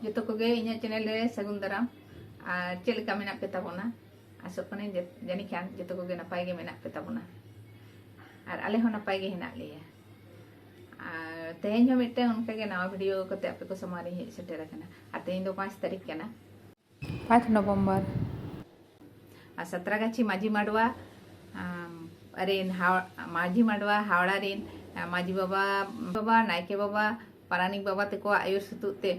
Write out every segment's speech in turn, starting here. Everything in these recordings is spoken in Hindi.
जो को इन चैनल रे सगुन दाराम और चेलका मेना पे ताबोना आसोग कने जानी खान जो को नपाय गे मेना पे ताबोना और आले हो नपाय गे हेना लेया और तेहेन हो मिटे उनका के नवा वीडियो कते आपे को समारे हे सेटेर कना और तेहेन दो 5 तारीख कना 5 नवंबर और 17 गाची माझी माडवा अरे माझी माडवा हावड़ा रेन माझी बाबा नायके बाबा पारानिक बाबा तक आयुर सुतुते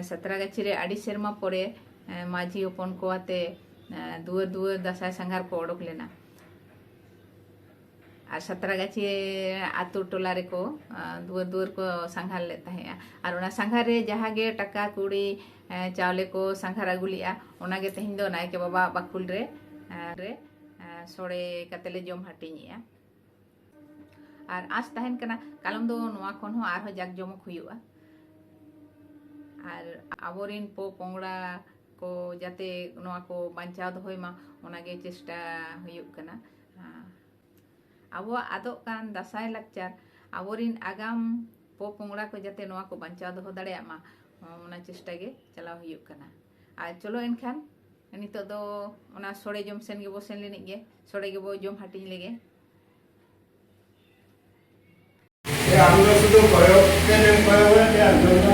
17 गाची रे आड़ी सेरमा पड़े माझी हपन को आते दुआर दुआर दसाय संघार को ओडक लेना और 17 गाची आतु टोला रे को दुआर दुआर को संघार लेता है और उना संघार रे जहाँ गे टका कुड़ी चावले को संघार अगुलिया उना गे तेहिं दो नायके बाबा बाकुल रे सोड़े कतेले जम हाटिनिया और आज तहन कना कालम दो नोआ खन हो आर जाक जमक हुयुआ और आबोरिन पो पोंगड़ा को जाते नोआ को बांचाव दोहय मा ओनागे चेष्टा हुयुक कना आबो आदो कान दासाय लाकचार आबोरिन आगाम पो पोंगड़ा को जाते नोआ को बांचाव दोह दाड़े मा ओना चेष्टा गे चलाव हुयुक कना और चलो एनखान नितो दो ओना सोड़े जम सेन गे बो सेन लेनिक गे सोड़े गे बो जम हाटिኝ लेगे আমরা শুধু কয়েকদিন পরে আর জন্য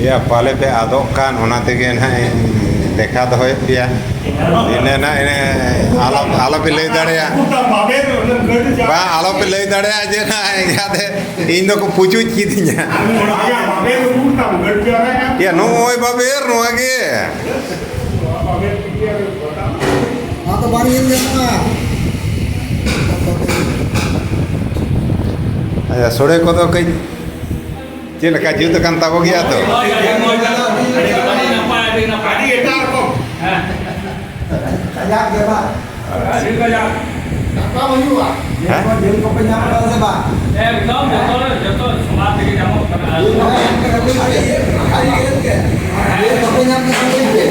या पाले पे आदो कान होना तेगे ना देखा दो है पिया इने ना इने आलो पे ले दड़या बा आलो पे ले दड़या जे ना यादे इन दो को पूछू चीदिया या नो ओय बाबेर नो आगे हां तो बारी इन ना आया सोड़े को तो कई जे लका जुत कान ताबो गया तो kajak dia Pak. Ada kajak. Apa mau juga? Dia mau jadi kopinya apa sih Pak? belum jatuh semua tiga jamu karena Dia kopinya apa sih?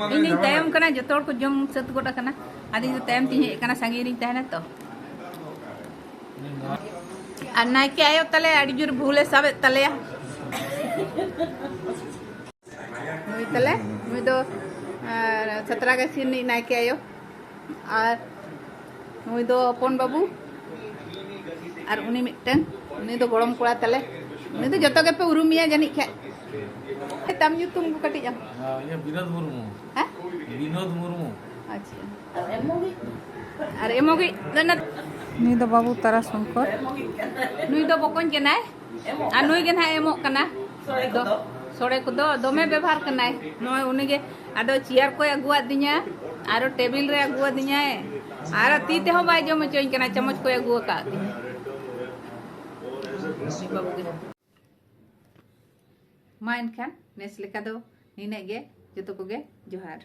ini tayam kena jotor ko jom set goda kana adi itu tayam tihe kana sangi ring tahena to अन्ना के आयो तले अड़ी जुर भूले सब तले मुई तले मुई दो 17 के सिन नाय के आयो और मुई दो अपन बाबू और उनी मिटन उनी दो गरम कोड़ा तले उनी दो जतो के पे उरुमिया जानि खे तम युतुम को कटि जा ये विनोद मुर्मू हैं विनोद मुर्मू अच्छा अरे एमोगी दना नुई दो बाबू तारा शंकर नुई दो बकन के नाय आ नुई के ना एमो कना सोड़े को दो दोमे व्यवहार करना है नय उनी के आदो चेयर को अगुआ दिया आरो टेबिल रे अगुआ दिया आरो ती ते हो बाय जम चोइन कना चम्मच को अगुआ का बाबू के मा इनखान नेस लेका दो निने गे जतो को गे जोहार।